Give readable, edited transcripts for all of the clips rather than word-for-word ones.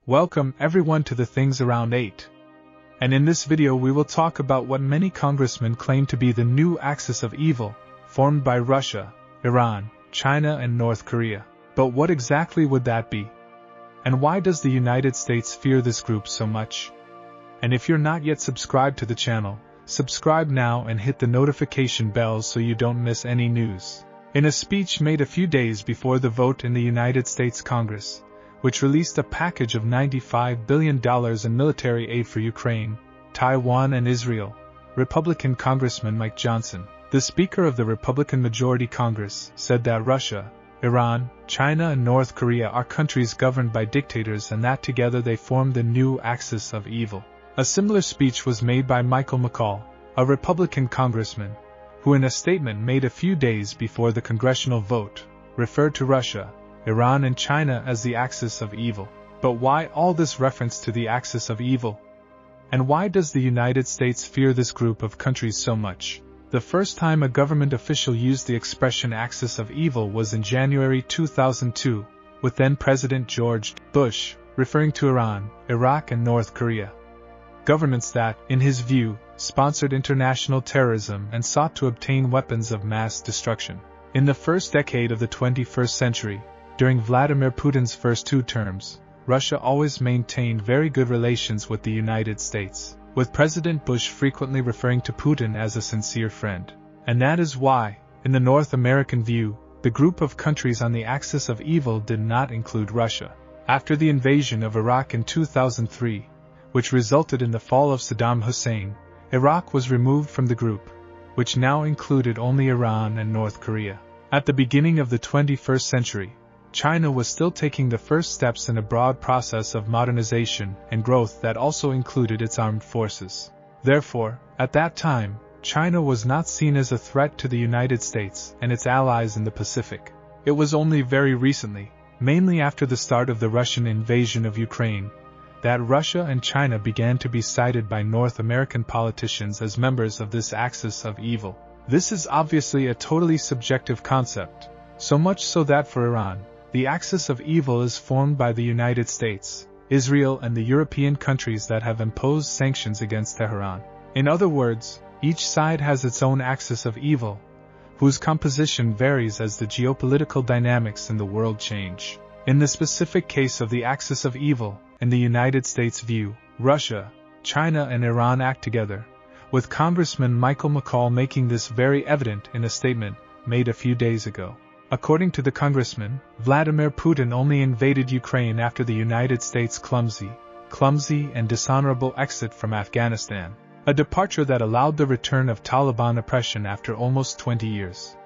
Welcome everyone to the Things Around 8. And in this video we will talk about what many congressmen claim to be the new axis of evil, formed by Russia, Iran, China and North Korea. But what exactly would that be? And why does the United States fear this group so much? And if you're not yet subscribed to the channel, subscribe now and hit the notification bell so you don't miss any news. In a speech made a few days before the vote in the United States Congress, which released a package of $95 billion in military aid for Ukraine, Taiwan and Israel, Republican Congressman Mike Johnson, the Speaker of the Republican Majority Congress, said that Russia, Iran, China and North Korea are countries governed by dictators and that together they form the new axis of evil. A similar speech was made by Michael McCaul, a Republican congressman, who in a statement made a few days before the congressional vote, referred to Russia, Iran and China as the axis of evil. But why all this reference to the axis of evil? And why does the United States fear this group of countries so much? The first time a government official used the expression axis of evil was in January 2002, with then-President George Bush, referring to Iran, Iraq and North Korea. Governments that, in his view, sponsored international terrorism and sought to obtain weapons of mass destruction. In the first decade of the 21st century, during Vladimir Putin's first two terms, Russia always maintained very good relations with the United States, with President Bush frequently referring to Putin as a sincere friend. And that is why, in the North American view, the group of countries on the axis of evil did not include Russia. After the invasion of Iraq in 2003, which resulted in the fall of Saddam Hussein, Iraq was removed from the group, which now included only Iran and North Korea. At the beginning of the 21st century, China was still taking the first steps in a broad process of modernization and growth that also included its armed forces. Therefore, at that time, China was not seen as a threat to the United States and its allies in the Pacific. It was only very recently, mainly after the start of the Russian invasion of Ukraine, that Russia and China began to be cited by North American politicians as members of this axis of evil. This is obviously a totally subjective concept, so much so that for Iran, the axis of evil is formed by the United States, Israel and the European countries that have imposed sanctions against Tehran. In other words, each side has its own axis of evil, whose composition varies as the geopolitical dynamics in the world change. In the specific case of the axis of evil, in the United States view, Russia, China and Iran act together, with Congressman Michael McCaul making this very evident in a statement made a few days ago. According to the congressman, Vladimir Putin only invaded Ukraine after the United States' clumsy and dishonorable exit from Afghanistan, a departure that allowed the return of Taliban oppression after almost 20 years.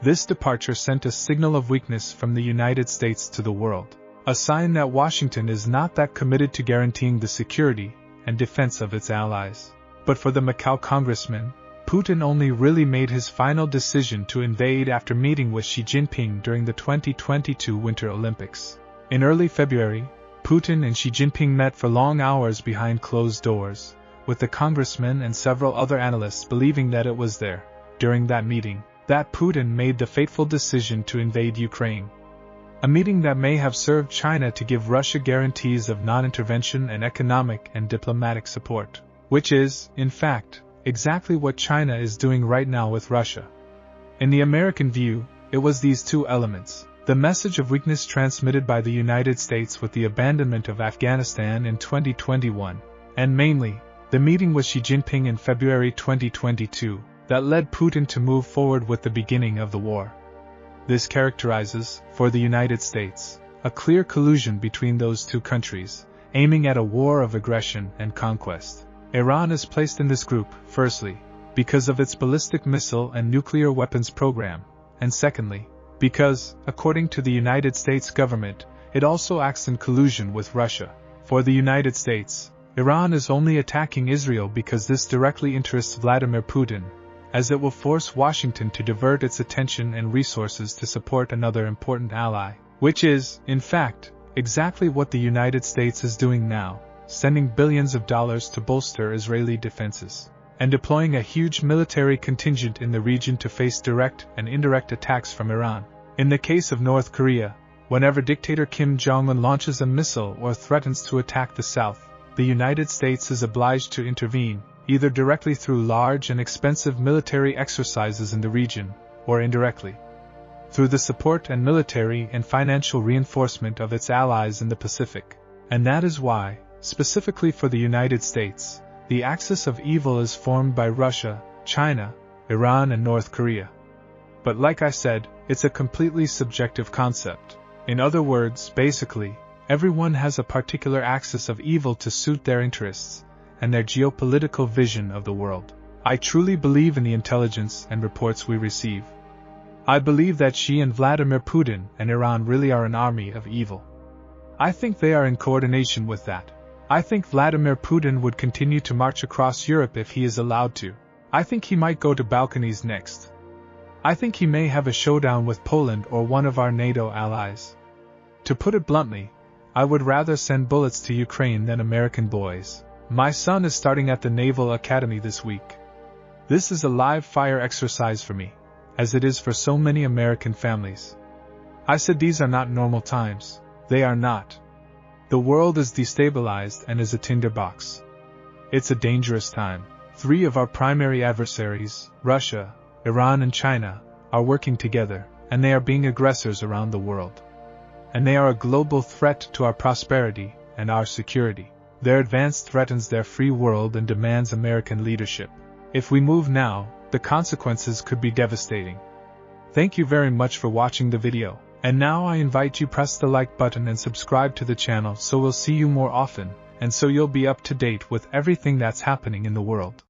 This departure sent a signal of weakness from the United States to the world, a sign that Washington is not that committed to guaranteeing the security and defense of its allies. But for the McCaul congressman, Putin only really made his final decision to invade after meeting with Xi Jinping during the 2022 Winter Olympics. In early February, Putin and Xi Jinping met for long hours behind closed doors, with the congressman and several other analysts believing that it was there, during that meeting, that Putin made the fateful decision to invade Ukraine. A meeting that may have served China to give Russia guarantees of non-intervention and economic and diplomatic support, which is, in fact, exactly what China is doing right now with Russia. In the American view, it was these two elements: the message of weakness transmitted by the United States with the abandonment of Afghanistan in 2021, and mainly, the meeting with Xi Jinping in February 2022, that led Putin to move forward with the beginning of the war. This characterizes, for the United States, a clear collusion between those two countries, aiming at a war of aggression and conquest. Iran is placed in this group, firstly, because of its ballistic missile and nuclear weapons program, and secondly, because, according to the United States government, it also acts in collusion with Russia. For the United States, Iran is only attacking Israel because this directly interests Vladimir Putin, as it will force Washington to divert its attention and resources to support another important ally, which is, in fact, exactly what the United States is doing now, sending billions of dollars to bolster Israeli defenses, and deploying a huge military contingent in the region to face direct and indirect attacks from Iran. In the case of North Korea, Whenever dictator Kim Jong-un launches a missile or threatens to attack the South, the United States is obliged to intervene, either directly through large and expensive military exercises in the region, or indirectly through the support and military and financial reinforcement of its allies in the Pacific. And that is why, specifically for the United States, the axis of evil is formed by Russia, China, Iran and North Korea. But like I said, it's a completely subjective concept. In other words, basically, everyone has a particular axis of evil to suit their interests and their geopolitical vision of the world. I truly believe in the intelligence and reports we receive. I believe that Xi and Vladimir Putin and Iran really are an army of evil. I think they are in coordination with that. I think Vladimir Putin would continue to march across Europe if he is allowed to. I think he might go to Balkans next. I think he may have a showdown with Poland or one of our NATO allies. To put it bluntly, I would rather send bullets to Ukraine than American boys. My son is starting at the Naval Academy this week. This is a live fire exercise for me, as it is for so many American families. I said these are not normal times. They are not. The world is destabilized and is a tinderbox. It's a dangerous time. 3 of our primary adversaries, Russia, Iran and China, are working together, and they are being aggressors around the world. And they are a global threat to our prosperity and our security. Their advance threatens their free world and demands American leadership. If we move now, the consequences could be devastating. Thank you very much for watching the video. And now I invite you press the like button and subscribe to the channel so we'll see you more often, and so you'll be up to date with everything that's happening in the world.